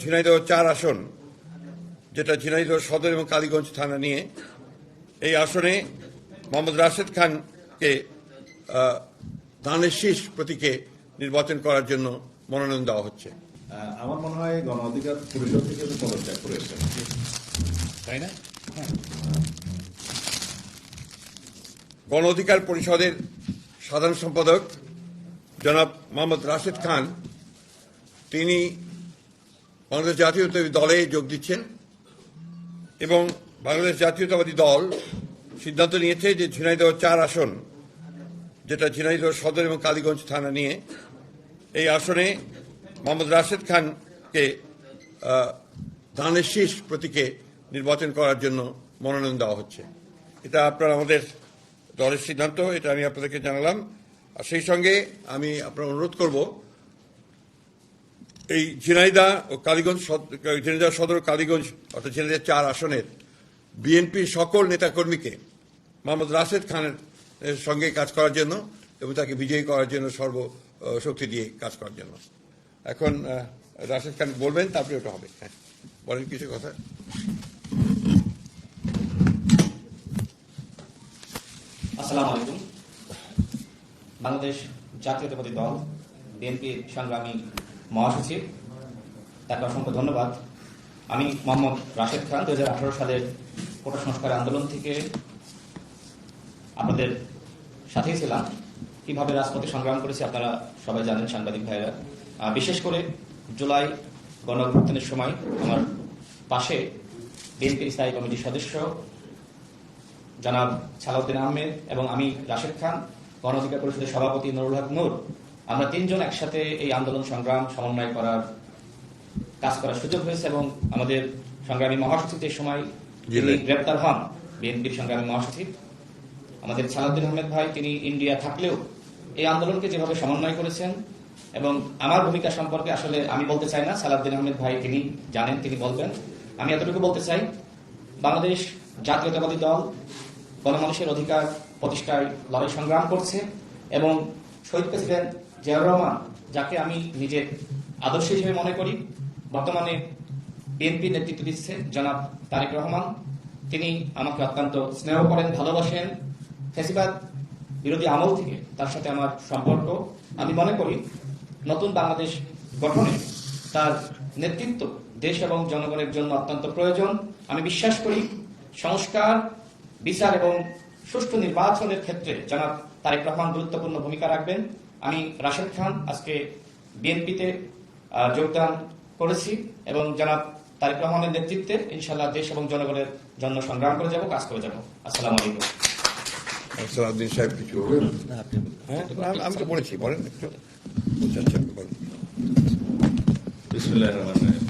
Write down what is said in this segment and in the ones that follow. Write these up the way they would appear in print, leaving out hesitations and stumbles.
ঝিনাইদহ 4 আসন, যেটা ঝিনাইদহ সদর এবং কালীগঞ্জ থানা নিয়ে, এই আসনে মোহাম্মদ রাশেদ খানকে ধানের শীষ প্রতীকে নির্বাচন করার জন্য মনোনয়ন দেওয়া হচ্ছে। আমার মনে হয় গণ অধিকার পরিষদ থেকে পদত্যাগ করেছে, তাই না? গণ অধিকার পরিষদের সাধারণ সম্পাদক জনাব মোহাম্মদ রাশেদ খান তিনি বাংলাদেশ জাতীয়তাবাদী দলে যোগ দিচ্ছেন এবং বাংলাদেশ জাতীয়তাবাদী দল সিদ্ধান্ত নিয়েছে যে ঝিনাইদহ 4 আসন, যেটা ঝিনাইদহ সদর এবং কালীগঞ্জ থানা নিয়ে, এই আসনে মোহাম্মদ রাশেদ খানকে ধানের শীষ প্রতীকে নির্বাচন করার জন্য মনোনয়ন দেওয়া হচ্ছে। এটা আপনার আমাদের দলের সিদ্ধান্ত, এটা আমি আপনাদেরকে জানালাম। আর সেই সঙ্গে আমি আপনার অনুরোধ করব, এই ঝিনাইদহ ও কালীগঞ্জ, ঝিনাইদহ সদর কালীগঞ্জ অর্থাৎ ঝিনাইদহ 4 আসনের বিএনপির সকল নেতাকর্মীকে মোহাম্মদ রাশেদ খানের সঙ্গে কাজ করার জন্য এবং তাকে বিজয়ী করার জন্য সর্বশক্তি দিয়ে কাজ করার জন্য। এখন রাশেদ খান বলবেন, তারপরে ওটা হবে। হ্যাঁ, বলেন কিছু কথা। আসসালামু আলাইকুম। বাংলাদেশ জাতীয়তাবাদী দল বিএনপির সংগ্রামী মহাসচিব, তাকে অসংখ্য ধন্যবাদ। আমি মোহাম্মদ রাশেদ খান 2018 সালের কোটা সংস্কার আন্দোলন থেকে আপনাদের সাথেই ছিলাম। কিভাবে রাজপথে সংগ্রাম করেছি আপনারা সবাই জানেন, সাংবাদিক ভাইয়েরা। বিশেষ করে জুলাই গণঅভ্যুত্থানের সময় আমার পাশে বিএনপির স্থায়ী কমিটির সদস্য জনাব সালাউদ্দিন আহমেদ এবং আমি রাশেদ খান, গণ অধিকার পরিষদের সভাপতি নুরুল হক নূর, আমরা 3 জন একসাথে এই আন্দোলন সংগ্রাম সমন্বয় করার কাজ করার সুযোগ হয়েছে এবং আমাদের সংগ্রামী মহাসচিব এই সময় যিনি গ্রেপ্তার হন, বিএনপির সংগ্রামী মহাসচিব আমাদের সালাউদ্দিন আহমেদ ভাই, তিনি ইন্ডিয়া থাকলেও এই আন্দোলনকে যেভাবে সমন্বয় করেছেন, এবং আমার ভূমিকা সম্পর্কে আসলে আমি বলতে চাই না, সালাউদ্দিন আহমেদ ভাই তিনি জানেন, তিনি বলবেন। আমি এতটুকু বলতে চাই, বাংলাদেশ জাতীয়তাবাদী দল গণমানুষের অধিকার প্রতিষ্ঠায় লড়াই সংগ্রাম করছে এবং শহীদ প্রেসিডেন্ট জিয়াউর রহমান, যাকে আমি নিজের আদর্শ হিসেবে মনে করি, বর্তমানে বিএনপি নেতৃত্ব দিচ্ছে জনাব তারেক রহমান, তিনি আমাকে অত্যন্ত স্নেহ করেন, ভালোবাসেন। ফ্যাসিবাদ বিরোধী আমল থেকে তার সাথে আমার সম্পর্ক। আমি মনে করি নতুন বাংলাদেশ গঠনে তার নেতৃত্ব দেশ এবং জনগণের জন্য অত্যন্ত প্রয়োজন। আমি বিশ্বাস করি সংস্কার, বিচার এবং সুষ্ঠু নির্বাচনের ক্ষেত্রে জনাব তারেক রহমান গুরুত্বপূর্ণ ভূমিকা রাখবেন। আমি রাশেদ খান আজকে বিএনপিতে যোগদান করেছি এবং জনাব তারেক রহমানের নেতৃত্বে ইনশাআল্লাহ দেশ এবং জনগণের জন্য সংগ্রাম করে যাব, কাজ করে যাব। আসসালামু আলাইকুম। সালাউদ্দিন সাহেব কিছু বলবেন? আমি তো বলেছি, বলেন একটু। বিসমিল্লাহির রহমানির রহিম।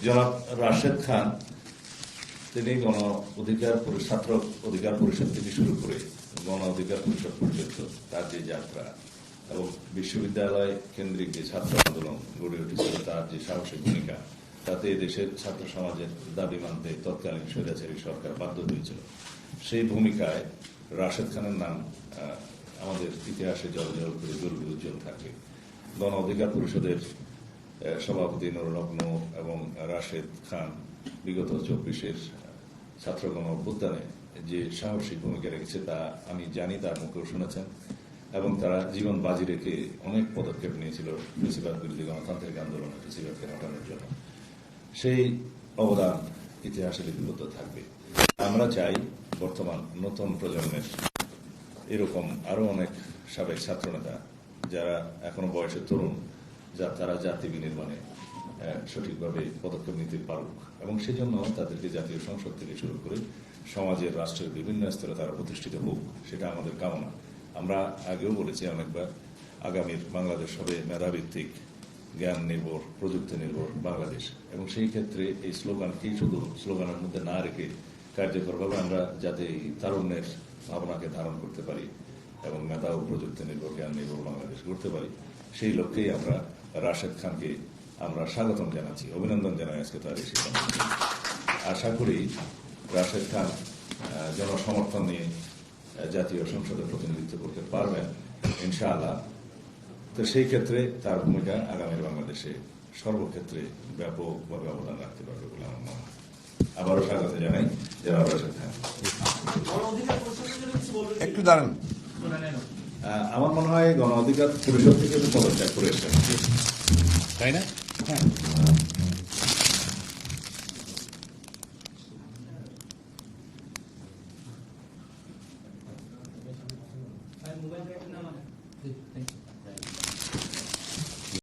জনাব রাশেদ খান তিনি গণ অধিকার ছাত্র অধিকার পরিষদ থেকে শুরু করে গণ অধিকার পরিষদ পর্যন্ত তার যে যাত্রা এবং বিশ্ববিদ্যালয় কেন্দ্রিক যে ছাত্র আন্দোলন গড়ে উঠেছিল, তার যে সাহসিক ভূমিকা, তাতে দেশের ছাত্র সমাজের দাবি মানতে তৎকালীন স্বৈরাচারী সরকার বাধ্য হয়েছিল। সেই ভূমিকায় রাশেদ খানের নাম আমাদের ইতিহাসে জল করে গর্বে উজ্জ্বল থাকবে। গণ অধিকার পরিষদের সভাপতি নুরুল হক নূর এবং রাশেদ খান বিগত 24-এর ছাত্র গণ অভ্যুত্থানে যে সাহসিক ভূমিকা রেখেছে তা আমি জানি, তার মুখেও শুনেছেন, এবং তারা জীবন বাজি রেখে অনেক পদক্ষেপ নিয়েছিল ফ্যাসিবাদ বিরোধী গণতান্ত্রিক আন্দোলনে ফ্যাসিবাদকে হটানোর জন্য। সেই অবদান ইতিহাসে লিপিবদ্ধ থাকবে। আমরা চাই বর্তমান নতুন প্রজন্মের এরকম আরো অনেক সাবেক ছাত্রনেতা যারা এখনো বয়সে তরুণ, তারা জাতি বিনির্মাণে সঠিকভাবে পদক্ষেপ নিতে পারুক, এবং সেজন্য তাদেরকে জাতীয় সংসদ থেকে শুরু করে সমাজের, রাষ্ট্রের বিভিন্ন স্তরে তারা প্রতিষ্ঠিত হোক, সেটা আমাদের কামনা। আমরা আগেও বলেছি অনেকবার, আগামীর বাংলাদেশ হবে মেধাভিত্তিক, জ্ঞান নির্ভর, প্রযুক্তি নির্ভর বাংলাদেশ, এবং সেই ক্ষেত্রে এই স্লোগানকেই শুধু স্লোগানের মধ্যে না রেখে কার্যকরভাবে আমরা যাতে এই তারুণ্যের ভাবনাকে ধারণ করতে পারি এবং মেধা ও প্রযুক্তি নির্ভর, জ্ঞান নির্ভর বাংলাদেশ গড়তে পারি, সেই লক্ষ্যেই আমরা রাশেদ খানকে আমরা স্বাগতম জানাচ্ছি, অভিনন্দন জানাই আজকে তার এই সিদ্ধান্ত। আশা করি রাশেদ খান জনসমর্থন নিয়ে জাতীয় সংসদে প্রতিনিধিত্ব করতে পারবেন ইনশাআল্লাহ। তো সেই ক্ষেত্রে তার ভূমিকা আগামী বাংলাদেশে সর্বক্ষেত্রে ব্যাপকভাবে অবদান রাখতে পারবে বলে আমার মনে হয়। আবারও স্বাগত জানাই জনাব রাশেদ খান। একটু দাঁড়ান। আমার মনে হয় গণ অধিকার পরিষদ থেকে তো পদত্যাগ করে এসেছেন, তাই না? হ্যাঁ। Thank you.